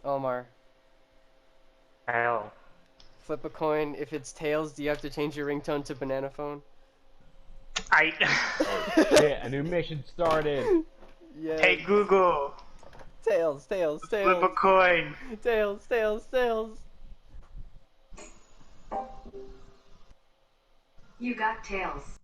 Omar, Hell. flip a coin. If it's tails, do you have to change your ringtone to banana phone? I. Oh shit, a new mission started. Yes. Hey Google, Tails, tails, flip a tails. coin. Tails, tails, tails. You got tails.